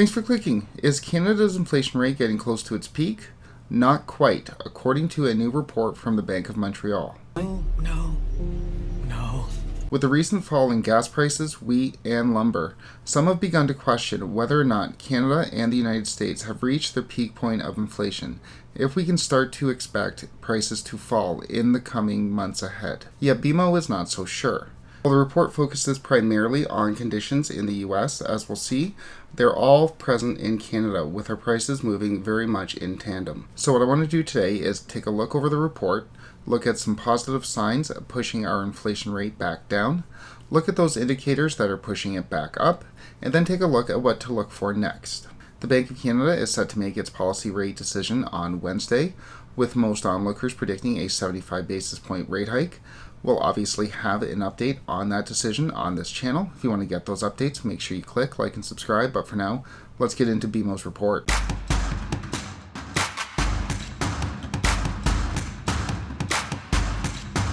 Thanks for clicking. Is Canada's inflation rate getting close to its peak? Not quite, according to a new report from the Bank of Montreal. No. With the recent fall in gas prices, wheat, and lumber, some have begun to question whether or not Canada and the United States have reached their peak point of inflation, if we can start to expect prices to fall in the coming months ahead. Yet BMO is not so sure. While the report focuses primarily on conditions in the US, as we'll see, they're all present in Canada, with our prices moving very much in tandem. So what I want to do today is take a look over the report, look at some positive signs pushing our inflation rate back down, look at those indicators that are pushing it back up, and then take a look at what to look for next. The Bank of Canada is set to make its policy rate decision on Wednesday, with most onlookers predicting a 75 basis point rate hike. We'll obviously have an update on that decision on this channel. If you want to get those updates, make sure you click like and subscribe. But for now, let's get into BMOs Report.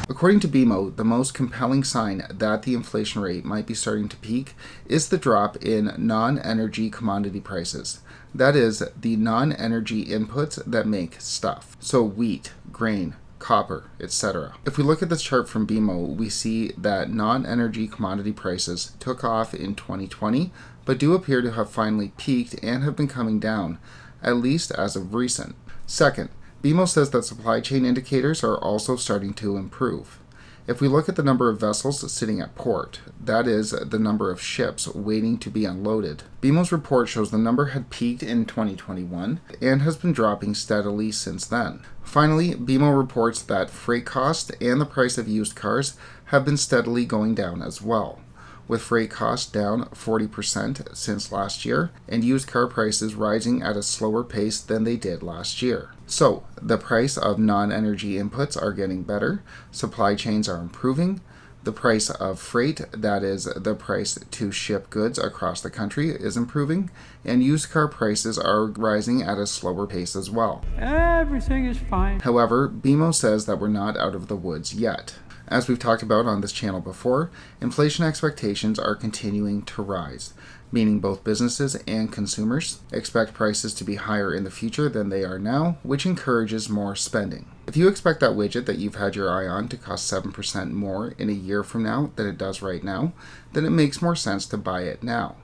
According to BMO, the most compelling sign that the inflation rate might be starting to peak is the drop in non-energy commodity prices. That is, the non-energy inputs that make stuff. So wheat, grain, copper, etc. If we look at this chart from BMO, we see that non-energy commodity prices took off in 2020, but do appear to have finally peaked and have been coming down, at least as of recent. Second, BMO says that supply chain indicators are also starting to improve. If we look at the number of vessels sitting at port, that is the number of ships waiting to be unloaded, BMO's report shows the number had peaked in 2021 and has been dropping steadily since then. Finally, BMO reports that freight cost and the price of used cars have been steadily going down as well, with freight costs down 40% since last year and used car prices rising at a slower pace than they did last year. So, the price of non-energy inputs are getting better, supply chains are improving, the price of freight, that is the price to ship goods across the country, is improving, and used car prices are rising at a slower pace as well. Everything is fine. However, BMO says that we're not out of the woods yet. As we've talked about on this channel before, inflation expectations are continuing to rise, meaning both businesses and consumers expect prices to be higher in the future than they are now, which encourages more spending. If you expect that widget that you've had your eye on to cost 7% more in a year from now than it does right now, then it makes more sense to buy it now.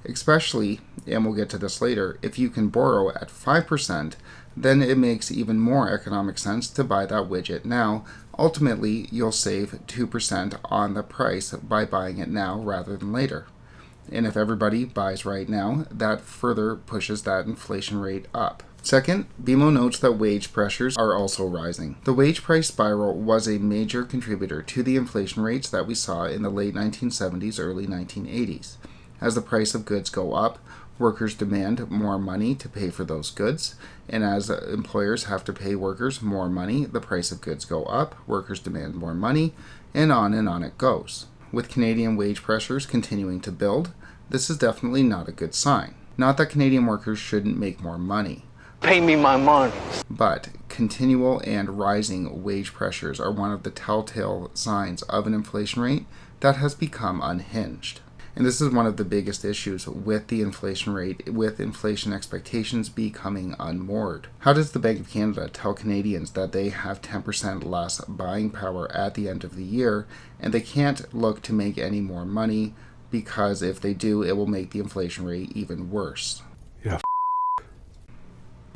Especially, and we'll get to this later, if you can borrow at 5%, then it makes even more economic sense to buy that widget now. Ultimately, you'll save 2% on the price by buying it now rather than later. And if everybody buys right now, that further pushes that inflation rate up. Second, BMO notes that wage pressures are also rising. The wage price spiral was a major contributor to the inflation rates that we saw in the late 1970s, early 1980s. As the price of goods go up, workers demand more money to pay for those goods, and as employers have to pay workers more money, the price of goods go up, workers demand more money, and on it goes. With Canadian wage pressures continuing to build, this is definitely not a good sign. Not that Canadian workers shouldn't make more money. Pay me my money. But continual and rising wage pressures are one of the telltale signs of an inflation rate that has become unhinged. And this is one of the biggest issues with the inflation rate, with inflation expectations becoming unmoored. How does the Bank of Canada tell Canadians that they have 10% less buying power at the end of the year, and they can't look to make any more money, because if they do, it will make the inflation rate even worse? Yeah.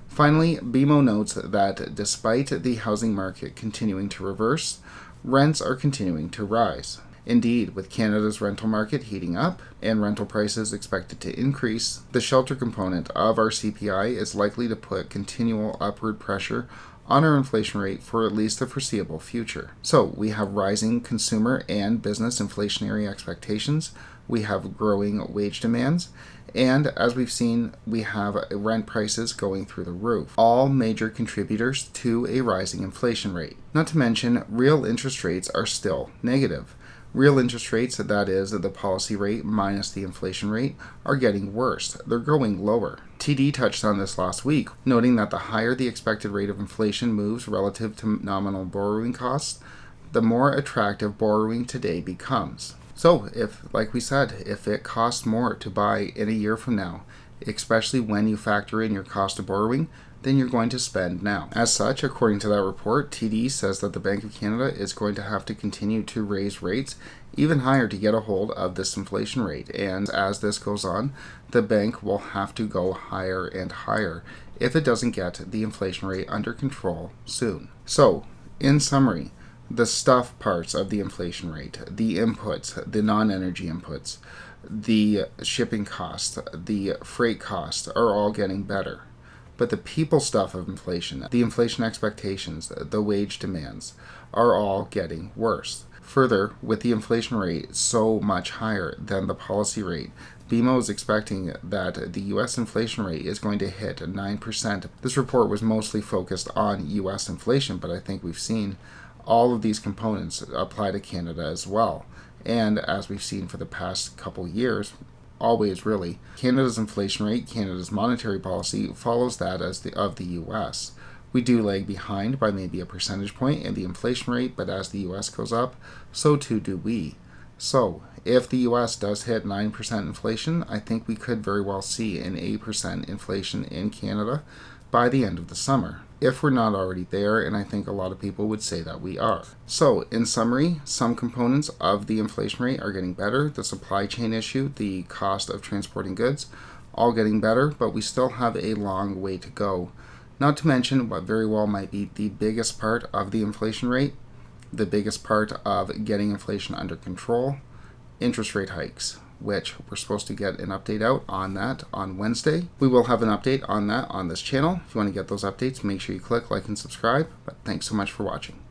Finally, BMO notes that despite the housing market continuing to reverse, rents are continuing to rise. Indeed, with Canada's rental market heating up and rental prices expected to increase, the shelter component of our CPI is likely to put continual upward pressure on our inflation rate for at least the foreseeable future. So we have rising consumer and business inflationary expectations, we have growing wage demands, and as we've seen, we have rent prices going through the roof, all major contributors to a rising inflation rate. Not to mention, real interest rates are still negative. Real interest rates, that is, the policy rate minus the inflation rate, are getting worse. They're going lower. TD touched on this last week, noting that the higher the expected rate of inflation moves relative to nominal borrowing costs, the more attractive borrowing today becomes. So if, like we said, if it costs more to buy in a year from now, especially when you factor in your cost of borrowing, than you're going to spend now. As such, according to that report, TD says that the Bank of Canada is going to have to continue to raise rates even higher to get a hold of this inflation rate. And as this goes on, the bank will have to go higher and higher if it doesn't get the inflation rate under control soon. So, in summary, the stuff parts of the inflation rate, the inputs, the non-energy inputs, the shipping cost, the freight cost are all getting better. But the people stuff of inflation, the inflation expectations, the wage demands, are all getting worse. Further, with the inflation rate so much higher than the policy rate, BMO is expecting that the U.S. inflation rate is going to hit 9%. This report was mostly focused on U.S. inflation, but I think we've seen all of these components apply to Canada as well. And as we've seen for the past couple years, always really, Canada's inflation rate, Canada's monetary policy follows that of the U.S. We do lag behind by maybe a percentage point in the inflation rate, but as the U.S. goes up, so too do we. So, if the U.S. does hit 9% inflation, I think we could very well see an 8% inflation in Canada by the end of the summer, if we're not already there, and I think a lot of people would say that we are. So, in summary, some components of the inflation rate are getting better. The supply chain issue, the cost of transporting goods, all getting better, but we still have a long way to go. Not to mention what very well might be the biggest part of the inflation rate, the biggest part of getting inflation under control, interest rate hikes, which we're supposed to get an update out on that on Wednesday. We will have an update on that on this channel. If you want to get those updates, make sure you click like and subscribe. But thanks so much for watching.